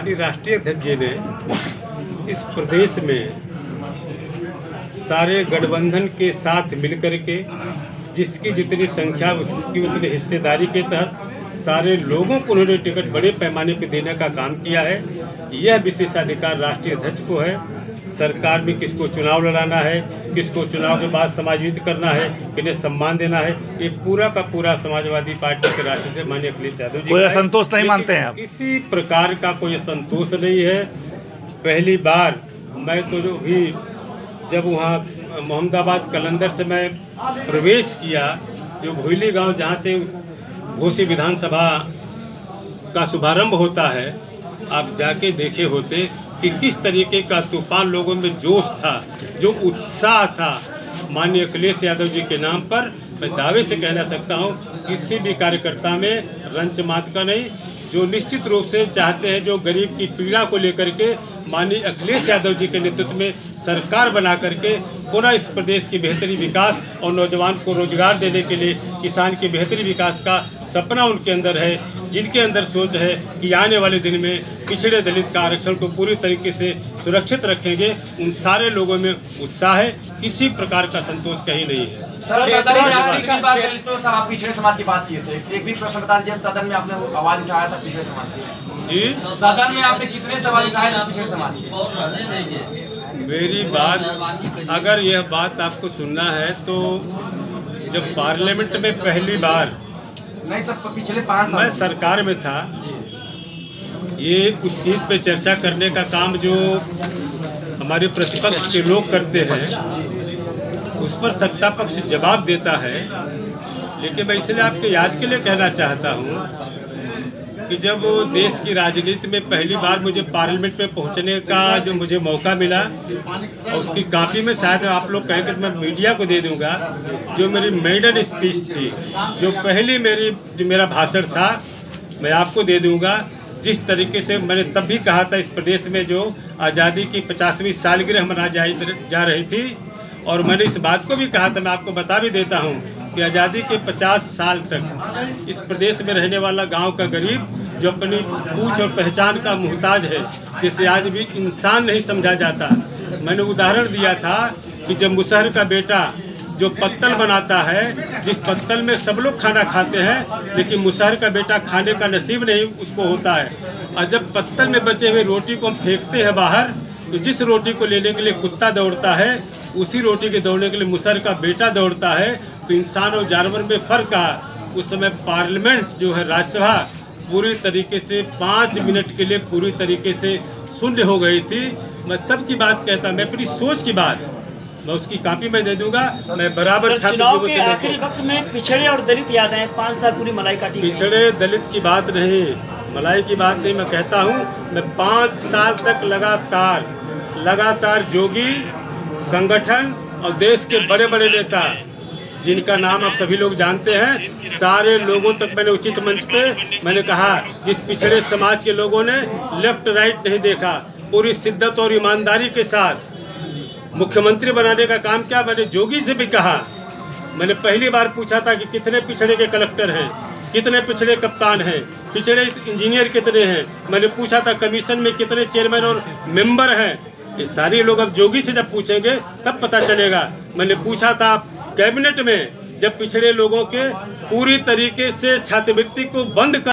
माननीय राष्ट्रीय अध्यक्ष जी ने इस प्रदेश में सारे गठबंधन के साथ मिलकर के जिसकी जितनी संख्या उसकी उतनी हिस्सेदारी के तहत सारे लोगों को उन्होंने टिकट बड़े पैमाने पर देने का काम किया है। यह विशेषाधिकार राष्ट्रीय अध्यक्ष को है। सरकार में किसको चुनाव लड़ाना है, किसको चुनाव के बाद समायोजित करना है, किन्हें सम्मान देना है, ये पूरा का पूरा समाजवादी पार्टी के राष्ट्रीय अध्यक्ष माननीय अखिलेश यादव जी कोई असंतोष नहीं मानते हैं आप? किसी प्रकार का कोई असंतोष नहीं है। पहली बार मैं तो जो भी जब वहाँ मोहम्मदाबाद कलंदर से मैं प्रवेश किया, जो भोईली गांव जहाँ से घोसी विधानसभा का शुभारंभ होता है, आप जाके देखे होते कि किस तरीके का तूफान लोगों में जोश था, जो उत्साह था माननीय अखिलेश यादव जी के नाम पर। मैं दावे से कहना सकता हूं किसी भी कार्यकर्ता में रंच मात का नहीं, जो निश्चित रूप से चाहते हैं जो गरीब की पीड़ा को लेकर के माननीय अखिलेश यादव जी के नेतृत्व में सरकार बना करके पुनः इस प्रदेश की बेहतरी विकास और नौजवान को रोजगार देने के लिए किसान की बेहतरी विकास का सपना उनके अंदर है, जिनके अंदर सोच है कि आने वाले दिन में पिछड़े दलित का आरक्षण को पूरी तरीके से सुरक्षित रखेंगे। उन सारे लोगों में उत्साह है, किसी प्रकार का संतोष कहीं नहीं है। आप पिछड़े समाज की बात किए थे, एक भी प्रश्न बता दीजिए। सदन में आपने आवाज उठाया था पिछड़े समाज की जी, सदन में आपने कितने सवाल उठाए थे पिछड़े समाज के? मेरी बात, अगर यह बात आपको सुनना है तो जब पार्लियामेंट में पहली बार नहीं सब पिछले 5 साल मैं सरकार में था, ये उस चीज पे चर्चा करने का काम जो हमारे प्रतिपक्ष के लोग करते हैं उस पर सत्ता पक्ष जवाब देता है। लेकिन मैं इसलिए आपके याद के लिए कहना चाहता हूँ कि जब देश की राजनीति में पहली बार मुझे पार्लियामेंट में पहुंचने का जो मुझे मौका मिला, और उसकी कॉपी में शायद आप लोग कहेंगे तो मैं मीडिया को दे दूंगा, जो मेरी मेडन स्पीच थी, जो पहली मेरा भाषण था, मैं आपको दे दूंगा। जिस तरीके से मैंने तब भी कहा था, इस प्रदेश में जो आज़ादी की 50वीं सालगिरह मनाई जा रही थी, और मैंने इस बात को भी कहा था, मैं आपको बता भी देता हूँ कि आज़ादी के 50 साल तक इस प्रदेश में रहने वाला गांव का गरीब जो अपनी पूछ और पहचान का मुहताज है, जिसे आज भी इंसान नहीं समझा जाता। मैंने उदाहरण दिया था कि जब मुसहर का बेटा जो पत्तल बनाता है, जिस पत्तल में सब लोग खाना खाते हैं, लेकिन मुसहर का बेटा खाने का नसीब नहीं उसको होता है, और जब पत्तल में बचे हुए रोटी को हम फेंकते हैं बाहर, तो जिस रोटी को लेने के लिए कुत्ता दौड़ता है, उसी रोटी के दौड़ने के लिए मुसहर का बेटा दौड़ता है। तो इंसान और जानवर में फर्क आ। उस समय पार्लियामेंट जो है, राज्यसभा पूरी तरीके से 5 मिनट के लिए पूरी तरीके से शून्य हो गई थी। मैं तब की बात कहता, मैं अपनी सोच की बात, मैं उसकी कॉपी में दे दूंगा। मैं बराबर चुनाव के आखिरी वक्त में पिछड़े और दलित याद आए, 5 साल पूरी मलाई काटी। पिछड़े दलित की बात नहीं, मलाई की बात नहीं, मैं कहता हूँ मैं 5 साल तक लगातार जोगी संगठन और देश के बड़े बड़े नेता जिनका नाम आप सभी लोग जानते हैं, सारे लोगों तक मैंने उचित मंच पे मैंने कहा, जिस पिछड़े समाज के लोगों ने लेफ्ट राइट नहीं देखा, पूरी शिद्दत और ईमानदारी के साथ मुख्यमंत्री बनाने का काम किया। मैंने जोगी से भी कहा, मैंने पहली बार पूछा था कि कितने पिछड़े के कलेक्टर हैं, कितने पिछड़े कप्तान हैं, पिछड़े इंजीनियर कितने हैं। मैंने पूछा था कमीशन में कितने चेयरमैन और मेंबर हैं। ये सारे लोग अब जोगी से जब पूछेंगे तब पता चलेगा। मैंने पूछा था कैबिनेट में, जब पिछड़े लोगों के पूरी तरीके से छात्रवृत्ति को बंद कर